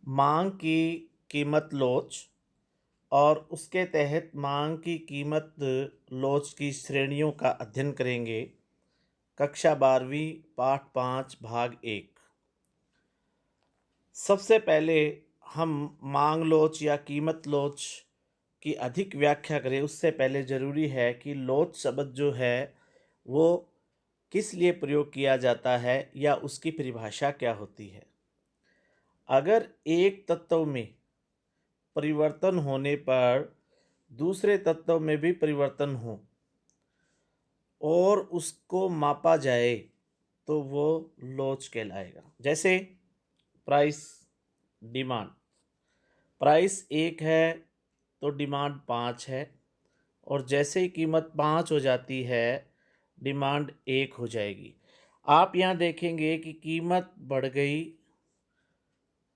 मांग की कीमत लोच और उसके तहत मांग की कीमत लोच की श्रेणियों का अध्ययन करेंगे। कक्षा 12वीं पाठ 5 भाग 1। सबसे पहले हम मांग लोच या कीमत लोच की अधिक व्याख्या करें उससे पहले ज़रूरी है कि लोच शब्द जो है वो किस लिए प्रयोग किया जाता है या उसकी परिभाषा क्या होती है। अगर एक तत्व में परिवर्तन होने पर दूसरे तत्व में भी परिवर्तन हो और उसको मापा जाए तो वो लोच कहलाएगा। जैसे प्राइस, डिमांड। प्राइस 1 है तो डिमांड 5 है, और जैसे ही कीमत 5 हो जाती है डिमांड 1 हो जाएगी। आप यहाँ देखेंगे कि कीमत बढ़ गई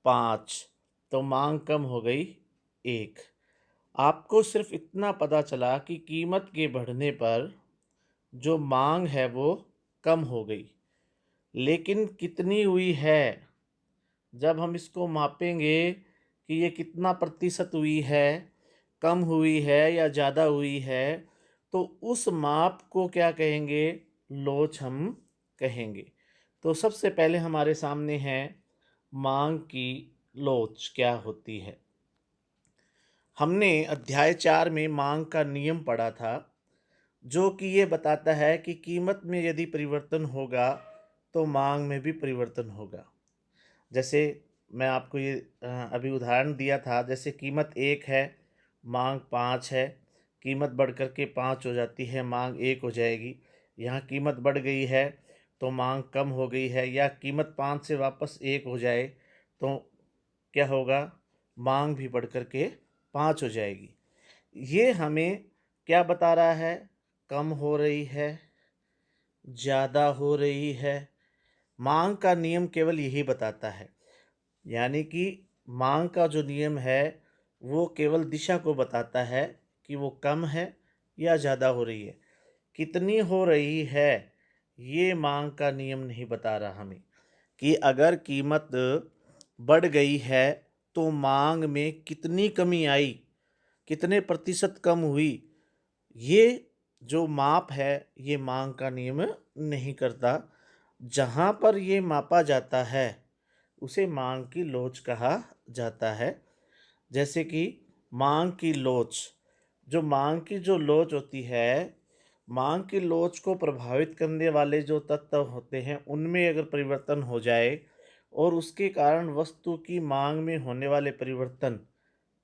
5 तो मांग कम हो गई 1। आपको सिर्फ इतना पता चला कि कीमत के बढ़ने पर जो मांग है वो कम हो गई, लेकिन कितनी हुई है, जब हम इसको मापेंगे कि ये कितना प्रतिशत हुई है, कम हुई है या ज़्यादा हुई है, तो उस माप को क्या कहेंगे? लोच हम कहेंगे। तो सबसे पहले हमारे सामने है मांग की लोच क्या होती है। हमने अध्याय 4 में मांग का नियम पढ़ा था, जो कि ये बताता है कि कीमत में यदि परिवर्तन होगा तो मांग में भी परिवर्तन होगा। जैसे मैं आपको ये अभी उदाहरण दिया था, जैसे कीमत 1 है, मांग 5 है, कीमत बढ़ कर के 5 हो जाती है, मांग 1 हो जाएगी। यहाँ कीमत बढ़ गई है तो मांग कम हो गई है, या कीमत 5 से वापस 1 हो जाए तो क्या होगा? मांग भी बढ़ कर के 5 हो जाएगी। ये हमें क्या बता रहा है? कम हो रही है, ज़्यादा हो रही है। मांग का नियम केवल यही बताता है, यानी कि मांग का जो नियम है वो केवल दिशा को बताता है कि वो कम है या ज़्यादा हो रही है। कितनी हो रही है ये मांग का नियम नहीं बता रहा हमें, कि अगर कीमत बढ़ गई है तो मांग में कितनी कमी आई, कितने प्रतिशत कम हुई। ये जो माप है ये मांग का नियम नहीं करता। जहाँ पर ये मापा जाता है उसे मांग की लोच कहा जाता है। जैसे कि मांग की लोच, जो मांग की जो लोच होती है, मांग की लोच को प्रभावित करने वाले जो तत्व होते हैं उनमें अगर परिवर्तन हो जाए और उसके कारण वस्तु की मांग में होने वाले परिवर्तन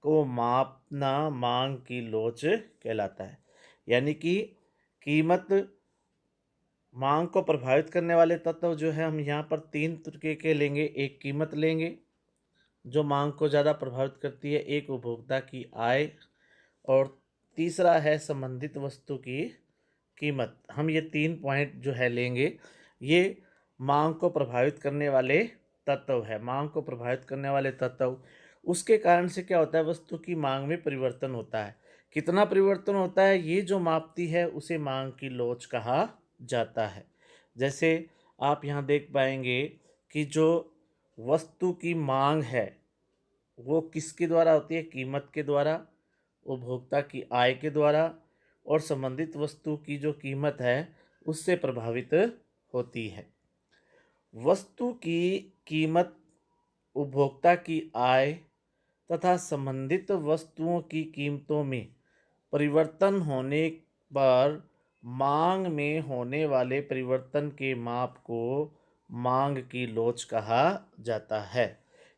को मापना मांग की लोच कहलाता है। यानी कि कीमत, मांग को प्रभावित करने वाले तत्व जो है हम यहाँ पर 3 तरीके के लेंगे। एक कीमत लेंगे जो मांग को ज़्यादा प्रभावित करती है, एक उपभोक्ता की आय, और तीसरा है संबंधित वस्तु की कीमत। हम ये 3 पॉइंट जो है लेंगे, ये मांग को प्रभावित करने वाले तत्व है। मांग को प्रभावित करने वाले तत्व, उसके कारण से क्या होता है? वस्तु की मांग में परिवर्तन होता है। कितना परिवर्तन होता है ये जो मापती है उसे मांग की लोच कहा जाता है। जैसे आप यहाँ देख पाएंगे कि जो वस्तु की मांग है वो किसके द्वारा होती है? कीमत के द्वारा, उपभोक्ता की आय के द्वारा, और संबंधित वस्तु की जो कीमत है उससे प्रभावित होती है। वस्तु की कीमत, उपभोक्ता की आय तथा संबंधित वस्तुओं की कीमतों में परिवर्तन होने पर मांग में होने वाले परिवर्तन के माप को मांग की लोच कहा जाता है।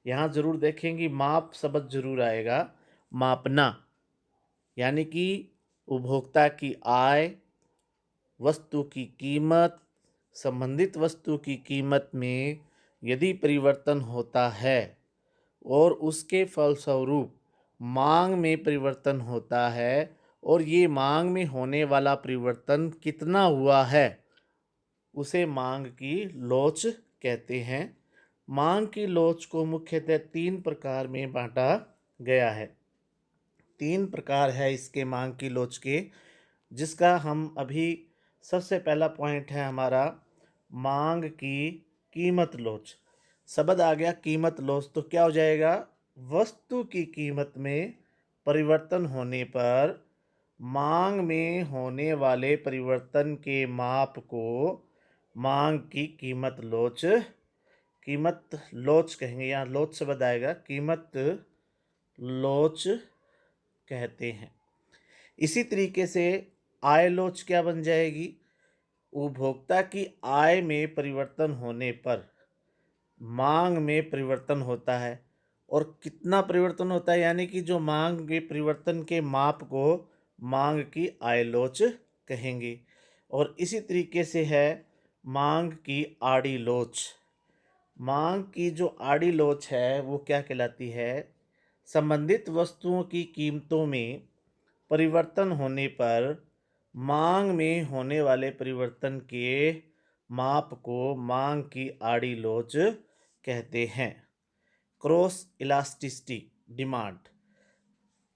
यहाँ ज़रूर देखेंगे माप शब्द ज़रूर आएगा। मापना यानी कि उपभोक्ता की आय, वस्तु की कीमत, संबंधित वस्तु की कीमत में यदि परिवर्तन होता है और उसके फलस्वरूप मांग में परिवर्तन होता है, और ये मांग में होने वाला परिवर्तन कितना हुआ है उसे मांग की लोच कहते हैं। मांग की लोच को मुख्यतः 3 प्रकार में बांटा गया है। 3 प्रकार है इसके मांग की लोच के, जिसका हम अभी सबसे पहला पॉइंट है हमारा मांग की कीमत लोच। शब्द आ गया कीमत लोच तो क्या हो जाएगा? वस्तु की कीमत में परिवर्तन होने पर मांग में होने वाले परिवर्तन के माप को मांग की कीमत लोच कहेंगे। यहाँ लोच शब्द आएगा, कीमत लोच कहते हैं। इसी तरीके से आय लोच क्या बन जाएगी? उपभोक्ता की आय में परिवर्तन होने पर मांग में परिवर्तन होता है। और कितना परिवर्तन होता है? यानी कि जो मांग के परिवर्तन के माप को मांग की आय लोच कहेंगे। और इसी तरीके से है मांग की आड़ी लोच। मांग की जो आड़ी लोच है वो क्या कहलाती है? संबंधित वस्तुओं की कीमतों में परिवर्तन होने पर मांग में होने वाले परिवर्तन के माप को मांग की आड़ी लोच कहते हैं। Cross elasticity demand.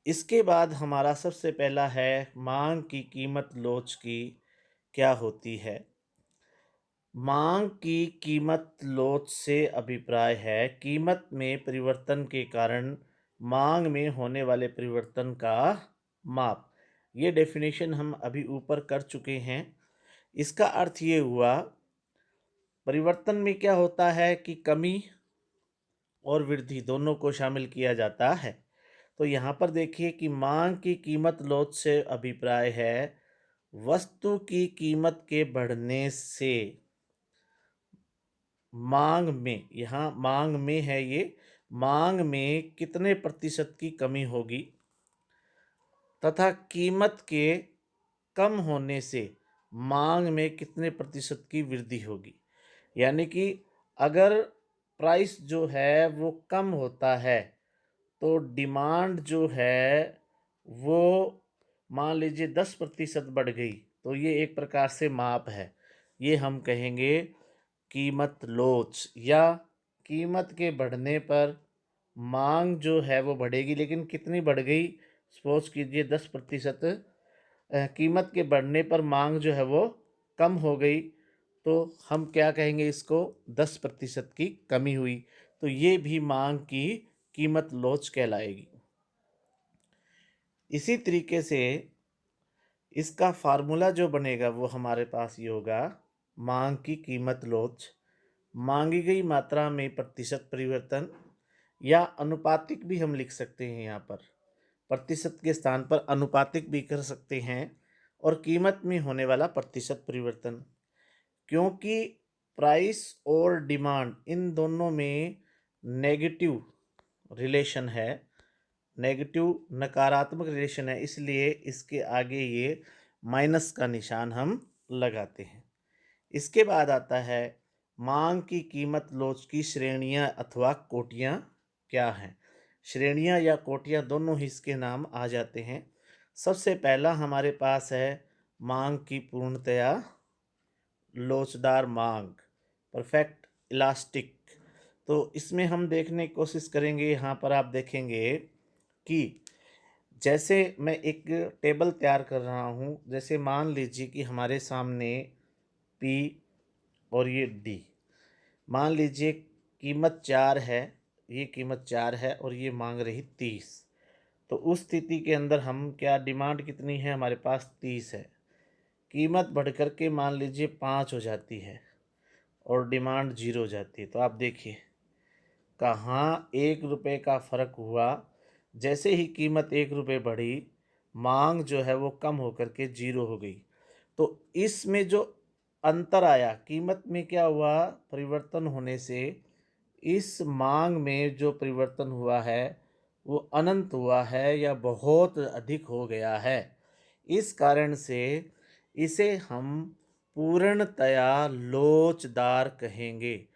इसके बाद हमारा सबसे पहला है मांग की कीमत लोच की क्या होती है। मांग की कीमत लोच से अभिप्राय है कीमत में परिवर्तन के कारण मांग में होने वाले परिवर्तन का माप। ये डेफिनेशन हम अभी ऊपर कर चुके हैं। इसका अर्थ ये हुआ, परिवर्तन में क्या होता है कि कमी और वृद्धि दोनों को शामिल किया जाता है। तो यहाँ पर देखिए कि मांग की कीमत लोच से अभिप्राय है वस्तु की कीमत के बढ़ने से मांग में, यहाँ मांग में है ये, मांग में कितने प्रतिशत की कमी होगी तथा कीमत के कम होने से मांग में कितने प्रतिशत की वृद्धि होगी। यानी कि अगर प्राइस जो है वो कम होता है तो डिमांड जो है वो मान लीजिए 10% बढ़ गई, तो ये एक प्रकार से माप है। ये हम कहेंगे कीमत लोच। या कीमत के बढ़ने पर मांग जो है वो बढ़ेगी, लेकिन कितनी बढ़ गई? सपोज कीजिए 10%। कीमत के बढ़ने पर मांग जो है वो कम हो गई, तो हम क्या कहेंगे? इसको 10% की कमी हुई, तो ये भी मांग की कीमत लोच कहलाएगी। इसी तरीके से इसका फार्मूला जो बनेगा वो हमारे पास ये होगा, मांग की कीमत लोच मांगी गई मात्रा में प्रतिशत परिवर्तन, या अनुपातिक भी हम लिख सकते हैं। यहाँ पर प्रतिशत के स्थान पर अनुपातिक भी कर सकते हैं, और कीमत में होने वाला प्रतिशत परिवर्तन। क्योंकि प्राइस और डिमांड इन दोनों में नेगेटिव रिलेशन है, नेगेटिव नकारात्मक रिलेशन है, इसलिए इसके आगे ये माइनस का निशान हम लगाते हैं। इसके बाद आता है मांग की कीमत लोच की श्रेणियां अथवा कोटियां क्या हैं। श्रेणियां या कोटियां दोनों ही इसके नाम आ जाते हैं। सबसे पहला हमारे पास है मांग की पूर्णतया लोचदार मांग, परफेक्ट इलास्टिक। तो इसमें हम देखने की कोशिश करेंगे। यहाँ पर आप देखेंगे कि जैसे मैं एक टेबल तैयार कर रहा हूँ, जैसे मान लीजिए कि हमारे सामने P और ये D, मान लीजिए कीमत 4 है, ये कीमत 4 है और ये मांग रही 30। तो उस स्थिति के अंदर हम क्या, डिमांड कितनी है? हमारे पास 30 है। कीमत बढ़ कर के मान लीजिए 5 हो जाती है और डिमांड 0 हो जाती है। तो आप देखिए कहाँ 1 रुपये का फ़र्क हुआ। जैसे ही कीमत 1 रुपये बढ़ी, मांग जो है वो कम होकर के 0 हो गई। तो इसमें जो अंतर आया, कीमत में क्या हुआ? परिवर्तन होने से इस मांग में जो परिवर्तन हुआ है वो अनंत हुआ है या बहुत अधिक हो गया है। इस कारण से इसे हम पूर्णतया लोचदार कहेंगे।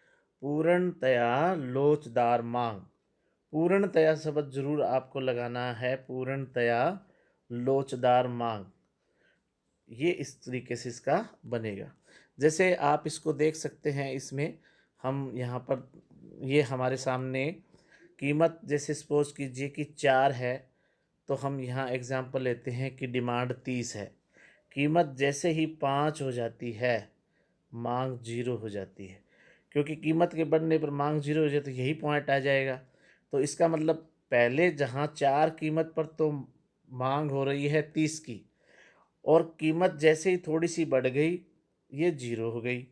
पूर्णतया लोचदार मांग। पूर्णतया शब्द जरूर आपको लगाना है, पूर्णतया लोचदार मांग। ये इस तरीके से इसका बनेगा। जैसे आप इसको देख सकते हैं, इसमें हम यहाँ पर ये हमारे सामने कीमत जैसे सपोज कीजिए कि 4 है, तो हम यहाँ एग्जांपल लेते हैं कि डिमांड 30 है। कीमत जैसे ही 5 हो जाती है, मांग 0 हो जाती है। क्योंकि कीमत के बढ़ने पर मांग 0 हो जाती है, यही पॉइंट आ जाएगा। तो इसका मतलब पहले जहाँ 4 कीमत पर तो मांग हो रही है 30 की, और कीमत जैसे ही थोड़ी सी बढ़ गई ये 0 हो गई।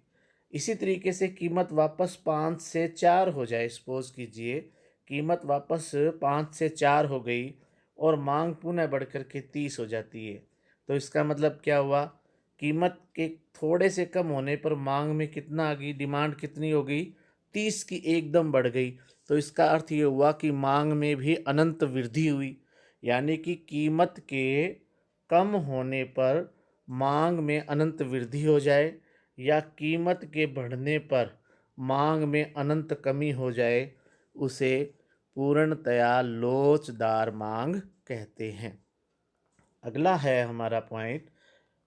इसी तरीके से कीमत वापस 5 से 4 हो जाए, सपोज कीजिए कीमत वापस 5 से 4 हो गई और मांग पुनः बढ़ कर के 30 हो जाती है। तो इसका मतलब क्या हुआ, कीमत के थोड़े से कम होने पर मांग में कितना आ गई, डिमांड कितनी हो गई, 30 की एकदम बढ़ गई। तो इसका अर्थ ये हुआ कि मांग में भी अनंत वृद्धि हुई, यानी कि कीमत के कम होने पर मांग में अनंत वृद्धि हो जाए या कीमत के बढ़ने पर मांग में अनंत कमी हो जाए, उसे पूर्णतया लोचदार मांग कहते हैं। अगला है हमारा पॉइंट,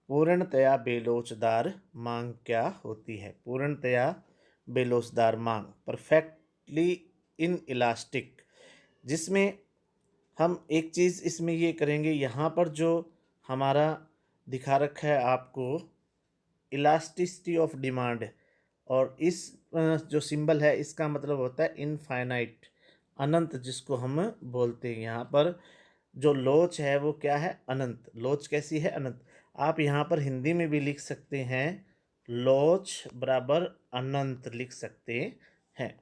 पूर्णतया बेलोचदार मांग क्या होती है। पूर्णतया बेलोचदार मांग, परफेक्टली इन इलास्टिक, जिसमें हम एक चीज़ इसमें ये करेंगे, यहाँ पर जो हमारा दिखा रखा है आपको इलास्टिसिटी ऑफ डिमांड, और इस जो सिंबल है इसका मतलब होता है इनफाइनाइट, अनंत, जिसको हम बोलते हैं। यहाँ पर जो लोच है वो क्या है, अनंत। लोच कैसी है, अनंत। आप यहाँ पर हिंदी में भी लिख सकते हैं, लोच बराबर अनंत लिख सकते हैं।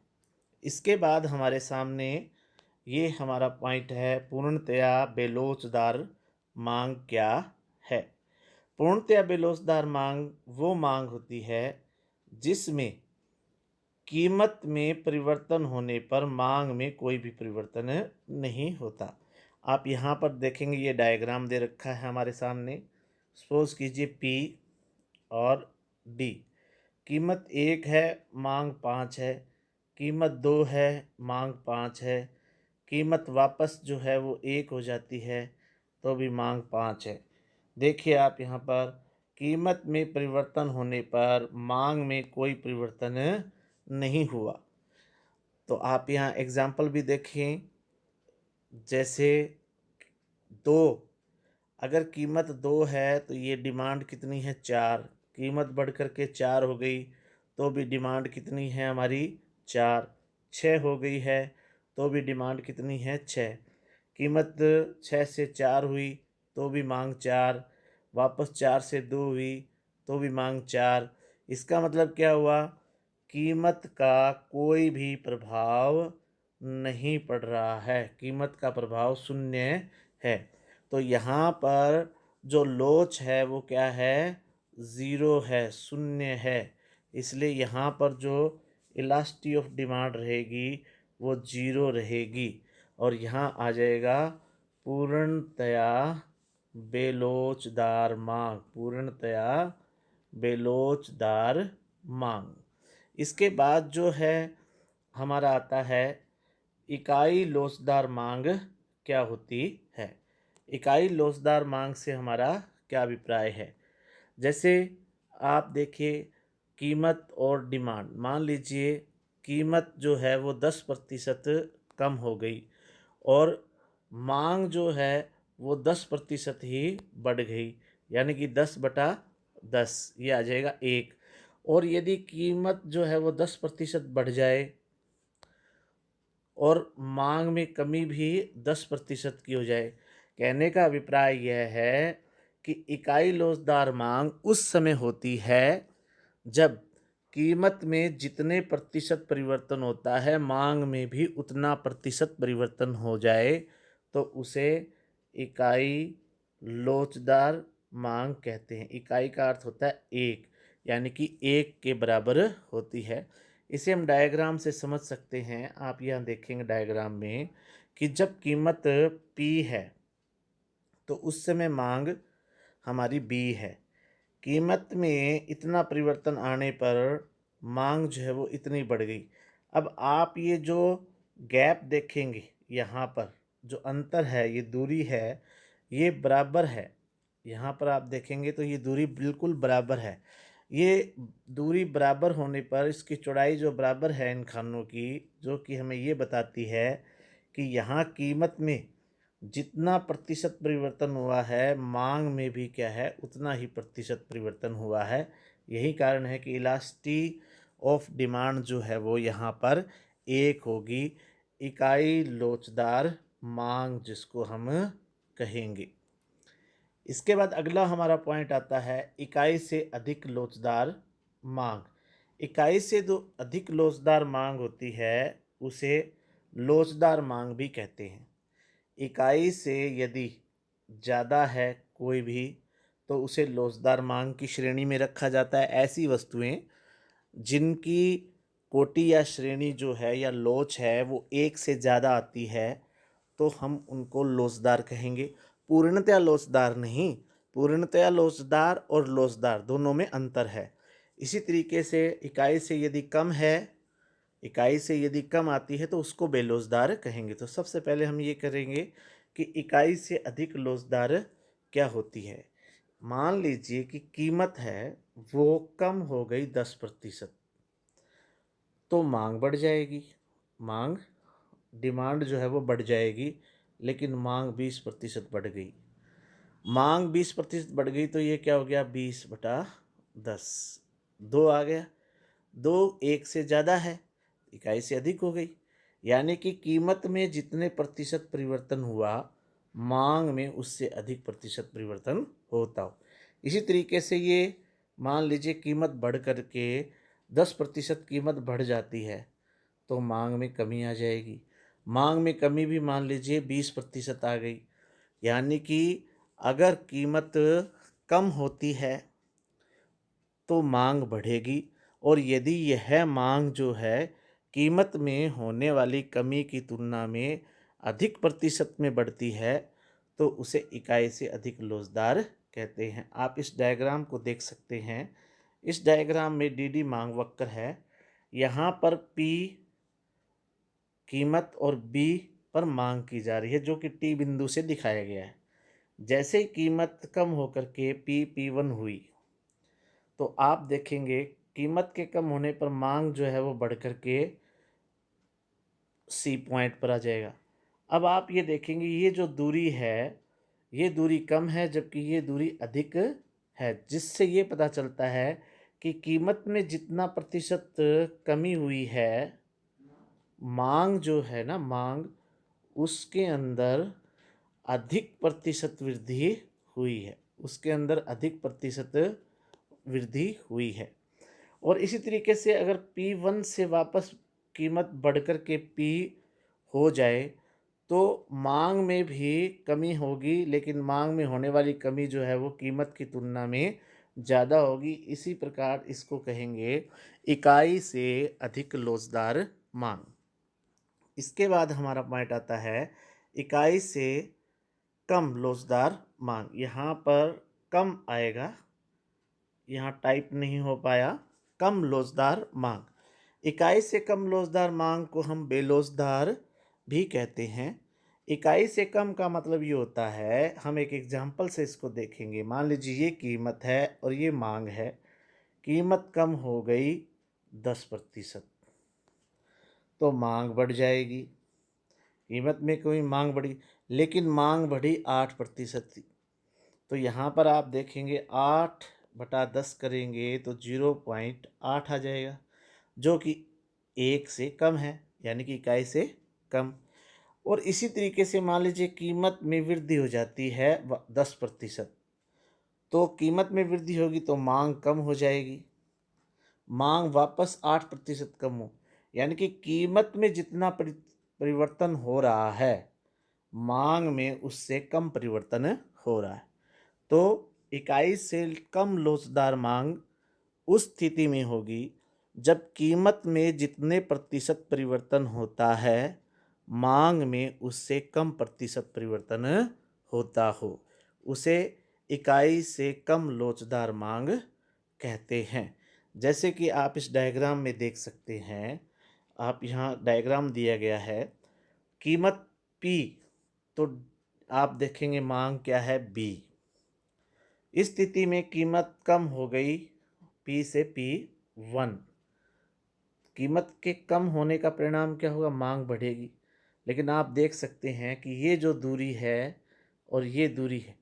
इसके बाद हमारे सामने ये हमारा पॉइंट है, पूर्णतया बेलोचदार मांग क्या है। पूर्णतया बेलोचदार मांग वो मांग होती है जिसमें कीमत में परिवर्तन होने पर मांग में कोई भी परिवर्तन नहीं होता। आप यहाँ पर देखेंगे ये डायग्राम दे रखा है हमारे सामने। सपोज कीजिए पी और डी, कीमत 1 है, मांग 5 है, कीमत 2 है, मांग 5 है, कीमत वापस जो है वो 1 हो जाती है तो भी मांग 5 है। देखिए आप यहाँ पर कीमत में परिवर्तन होने पर मांग में कोई परिवर्तन नहीं हुआ। तो आप यहाँ एग्जाम्पल भी देखें, जैसे 2, अगर कीमत 2 है तो ये डिमांड कितनी है, 4, कीमत बढ़ कर के 4 हो गई तो भी डिमांड कितनी है हमारी, 4, 6 हो गई है तो भी डिमांड कितनी है, 6, कीमत 6 से 4 हुई तो भी मांग 4, वापस 4 से 2 हुई तो भी मांग 4। इसका मतलब क्या हुआ, कीमत का कोई भी प्रभाव नहीं पड़ रहा है, कीमत का प्रभाव शून्य है। तो यहाँ पर जो लोच है वो क्या है, ज़ीरो है, शून्य है। इसलिए यहाँ पर जो इलास्टिसिटी ऑफ डिमांड रहेगी वो 0 रहेगी, और यहाँ आ जाएगा पूर्णतया बेलोचदार मांग, पूर्णतया बेलोचदार मांग। इसके बाद जो है हमारा आता है इकाई लोचदार मांग क्या होती है। इकाई लोचदार मांग से हमारा क्या अभिप्राय है। जैसे आप देखिए कीमत और डिमांड, मान लीजिए कीमत जो है वो 10% कम हो गई और मांग जो है वो 10% ही बढ़ गई, यानी कि 10/10 ये आ जाएगा 1। और यदि कीमत जो है वो 10% बढ़ जाए और मांग में कमी भी 10% की हो जाए, कहने का अभिप्राय यह है कि इकाई लोचदार मांग उस समय होती है जब कीमत में जितने प्रतिशत परिवर्तन होता है मांग में भी उतना प्रतिशत परिवर्तन हो जाए तो उसे इकाई लोचदार मांग कहते हैं। इकाई का अर्थ होता है 1, यानी कि 1 के बराबर होती है। इसे हम डायग्राम से समझ सकते हैं। आप यहाँ देखेंगे डायग्राम में कि जब कीमत P है तो उस समय मांग हमारी B है। कीमत में इतना परिवर्तन आने पर मांग जो है वो इतनी बढ़ गई। अब आप ये जो गैप देखेंगे, यहाँ पर जो अंतर है, ये दूरी है, ये बराबर है। यहाँ पर आप देखेंगे तो ये दूरी बिल्कुल बराबर है। ये दूरी बराबर होने पर इसकी चौड़ाई जो बराबर है इन खानों की, जो कि हमें ये बताती है कि यहाँ कीमत में जितना प्रतिशत परिवर्तन हुआ है मांग में भी क्या है उतना ही प्रतिशत परिवर्तन हुआ है। यही कारण है कि इलास्टिसिटी ऑफ डिमांड जो है वो यहाँ पर 1 होगी, इकाई लोचदार मांग जिसको हम कहेंगे। इसके बाद अगला हमारा पॉइंट आता है इकाई से अधिक लोचदार मांग। इकाई से जो अधिक लोचदार मांग होती है उसे लोचदार मांग भी कहते हैं। इकाई से यदि ज़्यादा है कोई भी तो उसे लोचदार मांग की श्रेणी में रखा जाता है। ऐसी वस्तुएं जिनकी कोटि या श्रेणी जो है या लोच है वो एक से ज़्यादा आती है तो हम उनको लोचदार कहेंगे। पूर्णतया लोचदार नहीं, पूर्णतया लोचदार और लोचदार दोनों में अंतर है। इसी तरीके से इकाई से यदि कम है, इकाई से यदि कम आती है तो उसको बेलोचदार कहेंगे। तो सबसे पहले हम ये करेंगे कि इकाई से अधिक लोचदार क्या होती है। मान लीजिए कि कीमत है वो कम हो गई 10%, तो मांग बढ़ जाएगी। मांग, डिमांड जो है वो बढ़ जाएगी, लेकिन मांग 20% बढ़ गई। मांग 20% बढ़ गई तो ये क्या हो गया, 20/10, 2 आ गया। 2 1 से ज़्यादा है, इकाई से अधिक हो गई। यानी कि कीमत में जितने प्रतिशत परिवर्तन हुआ, मांग में उससे अधिक प्रतिशत परिवर्तन होता हो। इसी तरीके से ये मान लीजिए कीमत बढ़ कर के 10% कीमत बढ़ जाती है तो मांग में कमी आ जाएगी। मांग में कमी भी मान लीजिए 20% आ गई। यानी कि अगर कीमत कम होती है तो मांग बढ़ेगी, और यदि यह मांग जो है कीमत में होने वाली कमी की तुलना में अधिक प्रतिशत में बढ़ती है तो उसे इकाई से अधिक लोचदार कहते हैं। आप इस डायग्राम को देख सकते हैं। इस डायग्राम में डी डी मांग वक्र है। यहाँ पर पी कीमत और बी पर मांग की जा रही है जो कि टी बिंदु से दिखाया गया है। जैसे ही कीमत कम होकर के P1 हुई तो आप देखेंगे कीमत के कम होने पर मांग जो है वो बढ़ कर के सी पॉइंट पर आ जाएगा। अब आप ये देखेंगे ये जो दूरी है ये दूरी कम है जबकि ये दूरी अधिक है, जिससे ये पता चलता है कि कीमत में जितना प्रतिशत कमी हुई है, मांग जो है ना, मांग उसके अंदर अधिक प्रतिशत वृद्धि हुई है, उसके अंदर अधिक प्रतिशत वृद्धि हुई है। और इसी तरीके से अगर P1 से वापस कीमत बढ़कर के P हो जाए तो मांग में भी कमी होगी, लेकिन मांग में होने वाली कमी जो है वो कीमत की तुलना में ज़्यादा होगी। इसी प्रकार इसको कहेंगे इकाई से अधिक लोचदार मांग। इसके बाद हमारा पॉइंट आता है इकाई से कम लोचदार मांग। यहाँ पर कम आएगा, यहाँ टाइप नहीं हो पाया, कम लोचदार मांग। इकाई से कम लोचदार मांग को हम बेलोचदार भी कहते हैं। इकाई से कम का मतलब ये होता है, हम एक एग्जांपल से इसको देखेंगे। मान लीजिए ये कीमत है और ये मांग है। कीमत कम हो गई 10%, तो मांग बढ़ जाएगी। कीमत में कोई मांग बढ़ी, लेकिन मांग बढ़ी 8% थी। तो यहाँ पर आप देखेंगे 8/10 करेंगे तो 0.8 आ जाएगा, जो कि 1 से कम है, यानी कि इकाई से कम। और इसी तरीके से मान लीजिए कीमत में वृद्धि हो जाती है 10%, तो कीमत में वृद्धि होगी तो मांग कम हो जाएगी। मांग वापस 8% कम हो, यानी कि कीमत में जितना परिवर्तन हो रहा है, मांग में उससे कम परिवर्तन हो रहा है। तो इकाई से कम लोचदार मांग उस स्थिति में होगी जब कीमत में जितने प्रतिशत परिवर्तन होता है, मांग में उससे कम प्रतिशत परिवर्तन होता हो। उसे इकाई से कम लोचदार मांग कहते हैं। जैसे कि आप इस डायग्राम में देख सकते हैं, आप यहाँ डायग्राम दिया गया है, कीमत P, तो आप देखेंगे मांग क्या है, B। इस स्थिति में कीमत कम हो गई P से P1। कीमत के कम होने का परिणाम क्या होगा, मांग बढ़ेगी। लेकिन आप देख सकते हैं कि ये जो दूरी है और ये दूरी है,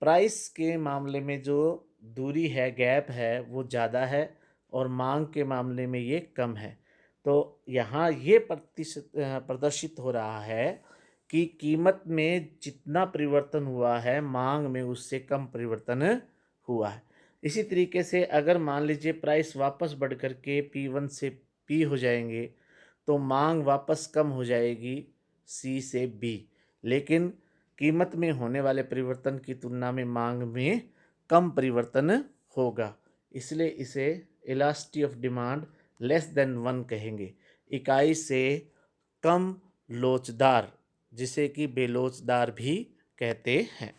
प्राइस के मामले में जो दूरी है, गैप है, वो ज़्यादा है और मांग के मामले में ये कम है। तो यहाँ ये प्रदर्शित हो रहा है कि कीमत में जितना परिवर्तन हुआ है, माँग में उससे कम परिवर्तन हुआ है। इसी तरीके से अगर मान लीजिए प्राइस वापस बढ़ कर के P1 से P हो जाएँगे, तो माँग वापस कम हो जाएगी C से B। लेकिन कीमत में होने वाले परिवर्तन की तुलना में माँग में कम परिवर्तन होगा। इसलिए इसे elasticity of demand less than 1 कहेंगे। इकाई से कम लोचदार, जिसे कि बेलोचदार भी कहते हैं।